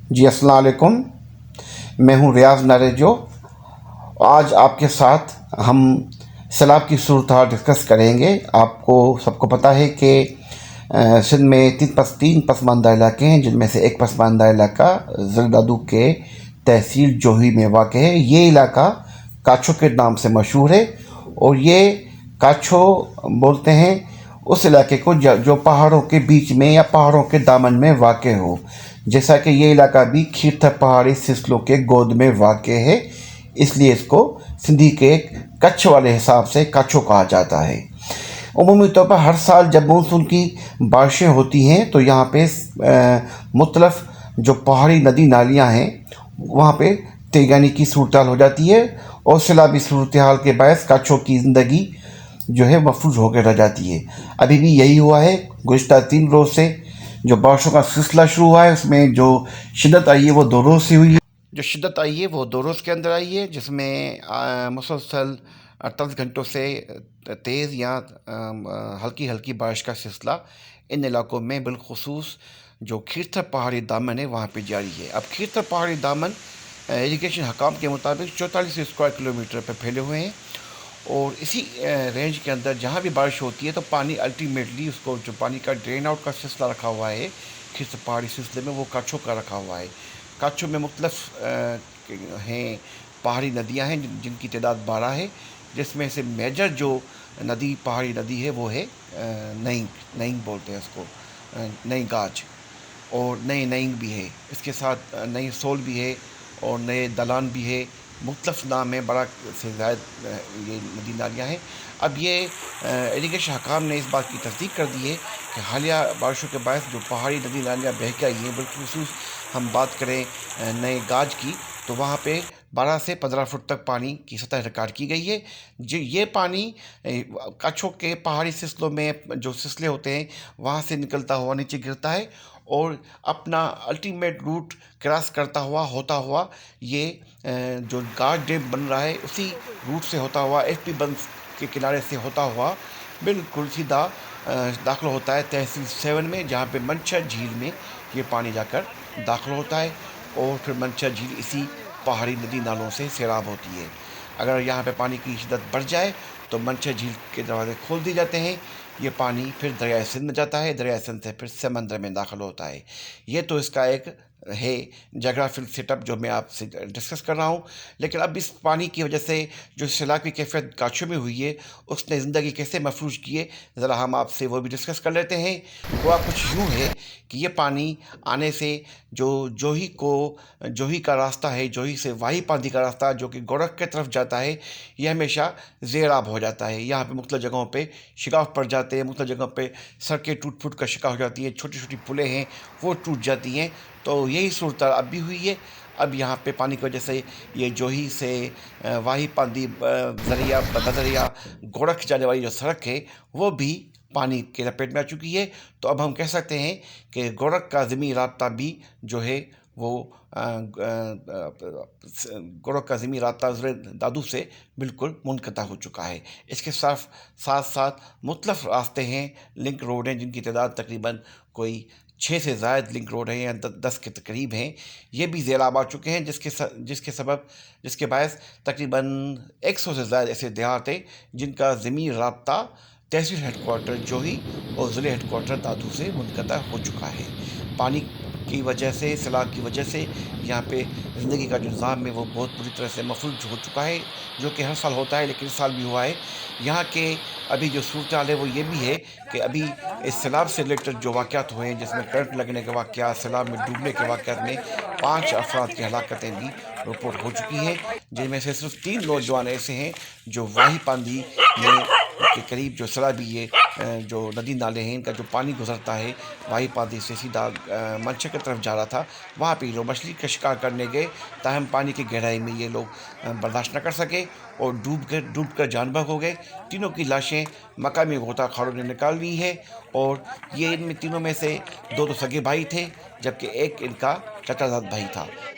जी अस्सलाम वालेकुम। मैं हूं रियाज नारेजो। आज आपके साथ हम सैलाब की सूरत हाल डिस्कस करेंगे। आपको सबको पता है कि सिंध में तीन पसमानदा इलाके हैं, जिनमें से एक पसमानदा इलाका ज़रदादू के तहसील जोही में वाक़ है। ये इलाका काछो के नाम से मशहूर है, और ये काछो बोलते हैं उस इलाके को जो पहाड़ों के बीच में या पहाड़ों के दामन में वाक़ हो। जैसा कि ये इलाका भी खीरथर पहाड़ी सिलसिलों के गोद में वाक़ है, इसलिए इसको सिंधी के कच्छ वाले हिसाब से काछो कहा जाता है। उमूमी तौर पर हर साल जब मानसून की बारिशें होती हैं तो यहाँ पे मुख्तलिफ जो पहाड़ी नदी नालियाँ हैं वहाँ पे तेगानी की सूरत हाल हो जाती है, और सैलाबी सूरत हाल के बायस काछो की ज़िंदगी जो है महफूज होकर रह जाती है। अभी भी यही हुआ है। गुज़िश्ता 3 रोज़ से जो बारिशों का सिलसिला शुरू हुआ है, उसमें जो शिद्दत आई है वो 2 रोज़ से हुई है। जो शिद्दत आई है वो 2 रोज़ के अंदर आई है, जिसमें मुसलसल 48 घंटों से तेज़ या हल्की हल्की बारिश का सिलसिला इन इलाकों में बिलखुसूस जो खीरथर पहाड़ी दामन है वहाँ पे जारी है। अब खीरथर पहाड़ी दामन इरिगेशन हकाम के मुताबिक 44 स्क्वायर किलोमीटर पर फैले हुए हैं, और इसी रेंज के अंदर जहाँ भी बारिश होती है तो पानी अल्टीमेटली उसको जो पानी का ड्रेन आउट का सिलसिला रखा हुआ है खीरथर पहाड़ी सिलसिले में, वो काछो का रखा हुआ है। काछो में मुख्तलिफ हैं पहाड़ी नदियाँ हैं जिनकी तादाद 12 है, जिसमें से मेजर जो नदी पहाड़ी नदी है वो है नईंग नईंग बोलते हैं उसको, नई गाज, और नए नईंग भी है, इसके साथ नई सोल भी है, और नए दलान भी है। मुख्तलिफ नाम है, बड़ा से ज़ायद ये नदी नालियाँ हैं। अब ये इरिगेशन हकाम ने इस बात की तस्दीक कर दी है कि हालिया बारिशों के बायस जो पहाड़ी नदी नालियाँ बह के आई हैं, बिलखुसूस हम बात करें नए गाज की, तो वहाँ पे 12 से 15 फुट तक पानी की सतह रिकॉर्ड की गई है। जो ये पानी काछो के पहाड़ी सिलसिलों में जो सिलसिले होते हैं वहाँ से निकलता हुआ नीचे गिरता है, और अपना अल्टीमेट रूट क्रॉस करता हुआ होता हुआ ये जो गाज डैम बन रहा है उसी रूट से होता हुआ एफपी बंद के किनारे से होता हुआ बिल्कुल सीधा दाखिल होता है तहसील 7 में, जहाँ पे मंछर झील में ये पानी जाकर दाखिल होता है, और फिर मंछर झील इसी पहाड़ी नदी नालों से सैराब होती है। अगर यहाँ पे पानी की शिद्दत बढ़ जाए तो मंछर झील के दरवाजे खोल दिए जाते हैं, ये पानी फिर दरियाए सिंध में जाता है, दरियाए सिंध से फिर समंदर में दाखिल होता है। ये तो इसका एक है जोग्राफिक सेटअप जो मैं आपसे डिस्कस कर रहा हूँ। लेकिन अब इस पानी की वजह से जो सैलाब की कैफियत काछो में हुई है उसने ज़िंदगी कैसे महफूज की है, ज़रा हम आपसे वो भी डिस्कस कर लेते हैं। हुआ कुछ यूँ है कि ये पानी आने से जो जोही का रास्ता है, जोही से वाही पानी का रास्ता जो कि गोरख की तरफ जाता है, ये हमेशा ज़ेराब हो जाता है। यहाँ पे मुख्तलिफ जगहों पे शिगाफ पड़ जाते हैं, मुख्तलिफ जगहों पे सड़कें टूट फूट का शिकार हो जाती हैं, छोटी छोटी पुलें हैं वो टूट जाती हैं। तो यही सूरत अब भी हुई है। अब यहाँ पे पानी की वजह से ये जोही से वाही पानी ज़रिया बदरिया गोरख जाने वाली जो सड़क है वो भी पानी के लपेट में आ चुकी है। तो अब हम कह सकते हैं कि गोरख का ज़मीनी राब्ता भी जो है वो गोरख का ज़मीनी राब्ता दादू से बिल्कुल मुनक़ता हो चुका है। इसके साथ साथ मुख्तलिफ रास्ते हैं, लिंक रोड हैं, जिनकी तादाद तकरीबन कोई 6 से ज़ायद लिंक रोड हैं या 10 के करीब हैं, ये भी ज़ेराब आ चुके हैं, जिसके बायस तकरीबन 100 से ज़ायद ऐसे देहात हैं जिनका ज़मीनी राब्ता तहसील हेडक्वार्टर जोही और ज़िले हेडक्वार्टर दादू से मुनक़ता हो चुका है। पानी की वजह से, सैलाब की वजह से यहाँ पे ज़िंदगी का जो निज़ाम है वो बहुत बुरी तरह से महफूज हो चुका है, जो कि हर साल होता है लेकिन इस साल भी हुआ है। यहाँ के अभी जो सूरत हाल है वो ये भी है कि अभी इस सैलाब से रिलेटेड जो वाक़यात हुए हैं, जिसमें करंट लगने के वाक़यात, सैलाब में डूबने के वाक़यात में 5 अफराद की हलाकतें भी रिपोर्ट हो चुकी हैं, जिनमें से सिर्फ 3 नौजवान ऐसे हैं जो वाही पानी में के करीब जो सैलाबी ये जो नदी नाले हैं इनका जो पानी गुजरता है वाही पानी से सीधा मंछर की तरफ जा रहा था, वहाँ पे लोग मछली का शिकार करने गए, ताहम पानी की गहराई में ये लोग बर्दाश्त न कर सके और डूब कर जानबहक हो गए। तीनों की लाशें मकामी गोताखोरों ने निकाल ली हैं, और ये इनमें तीनों में से 2 तो सगे भाई थे, जबकि एक इनका चचाजाद भाई था।